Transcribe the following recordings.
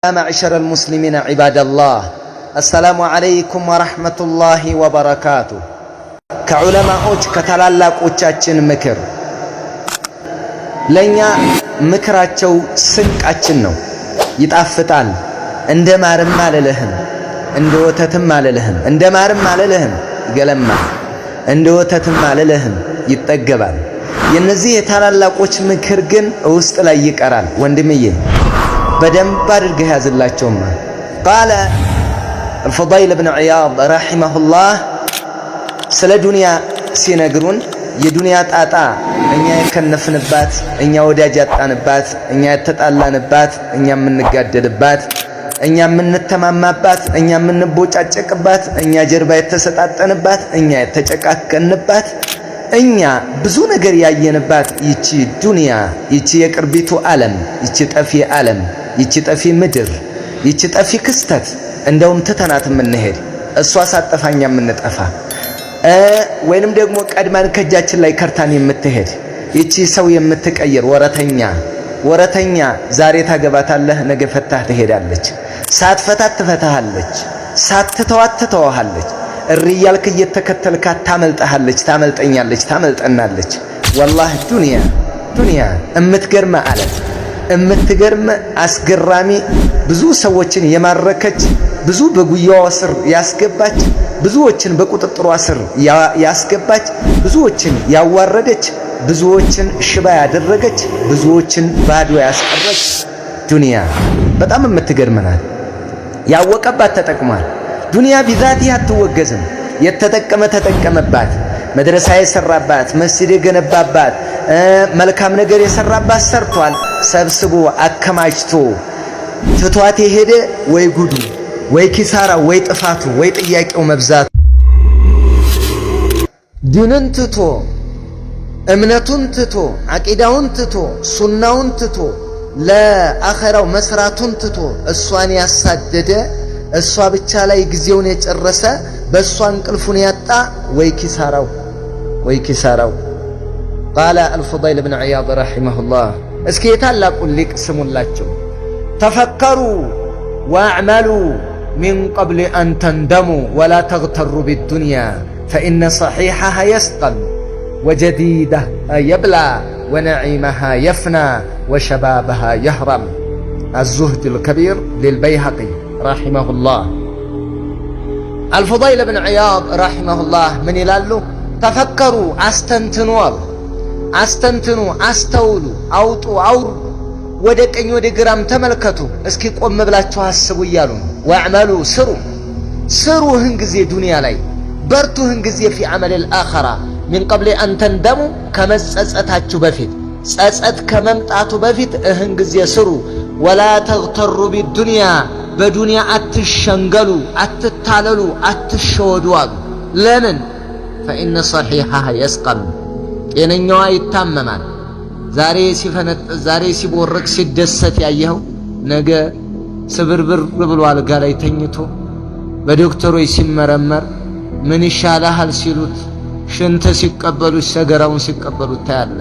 يا معشر المسلمين عباد الله السلام عليكم ورحمة الله وبركاته كعلماء كتلالاقوቻችን ምክር ለኛ ምክራቸው ስንቃችን ነው ይጣፍጣል እንደ ማርም አለለህም እንደ ወተትም አለለህም እንደ ማርም አለለህም ይገለማል እንደ ወተትም አለለህም ይጠገባል የነዚህ የታላላቆች ምክር ግን ውስጥ ላይ ይቀራል ወንድምዬ بدم بارجه هذا الله توما قال الفضيل بن عياض رحمه الله سلا دنيا سينجرون يدنيا تاتا إني كنف نبات إني وداجات نبات إني تتألى نبات إني من نجدد نبات إني من التمام نبات إني من نبوت أتشك نبات إني جربة تسات نبات إني تشكك نبات إني بزون جريا ينبات يجي دنيا يجي يكربيتو ألم يجي تأفي ألم ይችጣፊ ምድር ይችጣፊ ክስተት እንደውም ተተናት ምንሄድ እሷ ሳጠፋኛ ምንጠፋ ወይንም ደግሞ ቀድማን ከጃችን ላይ ከርታን የምትሄድ ይቺ ሰው የምትቀየር ወረተኛ ዛሬ ታገባታለህ ነገ ፈታህ ትሄዳለች ሳትፈታት ትፈታሃለች ሳትተዋት ትተዋሃለች እርያልክ እየተከተልካት ታመልጠኛለች ታመልጠናለች والله ዱንያ እምትገርማ አለት እምትገርም አስገራሚ ብዙ ሰዎችን የማረከች ብዙ በጉያዋ ስር ያስገባች ብዙዎችን በቁጥጥሯ ስር ያስገባች ብዙዎችን ያዋረደች ብዙዎችን ሽባ ያደረገች ብዙዎችን ባዶ ያስቀረች ዱንያ በጣም እምትገርመናል ያወቀባት ተጠቅሟል ዱንያ ቢዛቲ አትወገዝም የተጠቀመ ተጠቀመባት መድረሳ የሰራባት መስጂድ የገነባባት መልካም ነገር የሰራባት ሰርቷል ሰብስቦ አከማችቶ ትቷት የሄደ ወይ ጉዱ ወይ ኪሳራ ወይ ጥፋቱ ወይ ጥያቄው መብዛት ዲንን ትቶ እምነቱን ትቶ አቂዳውን ትቶ ሱናውን ትቶ ለአኺራው መስራቱን ትቶ እሷን ያሳደደ እሷ ብቻ ላይ ጊዜውን የጨረሰ በእሷ እንቅልፉን ያጣ ወይ ኪሳራው قال الفضيل بن عياض رحمه الله اسكي يتلاقوا لك سمولاچو تفكروا واعملوا من قبل ان تندموا ولا تغتروا بالدنيا فان صحيحها يسقم وجديدها يبلى ونعيمها يفنى وشبابها يهرم الزهد الكبير للبيهقي رحمه الله الفضيل بن عياض رحمه الله من يلالو تفكروا አስተንትኑ አስተውሉ አውጡ አውሩ ወደ ቀኝ ወደ ግራም ተመልከቱ እስኪ ቆም ብላችሁ አስቡ ይያሉ ወአዕመሉ ስሩ ህን ጊዜ ዱንያ ላይ በርቱ ህን ጊዜ في عمل الاخره من قبل ان تندموا ከመጸጸታችሁ በፊት ጸጸት ከመምጣቱ በፊት ህን ጊዜ ስሩ ولا تغتروا بالدنيا በዱንያ አትሸንገሉ አትታለሉ አትሸወዱ ለምን فإن صحيحها يسقم ጤነኛዋ ይታመማል ዛሬ ሲፈነጥ ዛሬ ሲቦርቅ ሲደሰት ያየው ነገ ስብርብር ብሎ አልጋ ላይ ተኝቶ በዶክተሮች ሲመረመር ምን ይሻላል ሲሉት ሽንት ሲቀበሉት ሰገራውን ሲቀበሉት ታያለ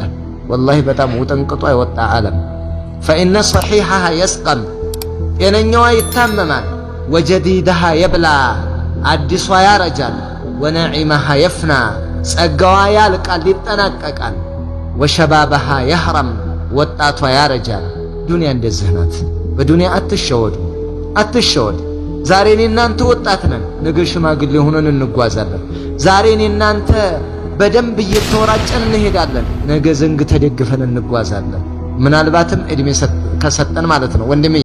والله በጣም ወጠንቅጦ አይወጣ ዓለም فإن صحيحها يسقم ጤነኛዋ ይታመማል وجديدها يبلى አዲሷ ያረጃል ونعيمها يفنى ጸጋዋ ያልቃል ይጠናቀቃል ወሸባበሃ يهرم ወጣቷ ያረጃል ዱንያ እንደዚህ ናት በዱንያ አትሸወድ ዛሬ እኔ እናንተ ወጣት ነን ነገ ሽማግሌ ሆነን እንጓዛለን ዛሬ እኔ እናንተ በደንብ እየተወራጨን እንሄዳለን ነገ ዘንግ ተደግፈን እንጓዛለን ምናልባትም እድሜ ከሰጠን ማለት ነው ወንድሜ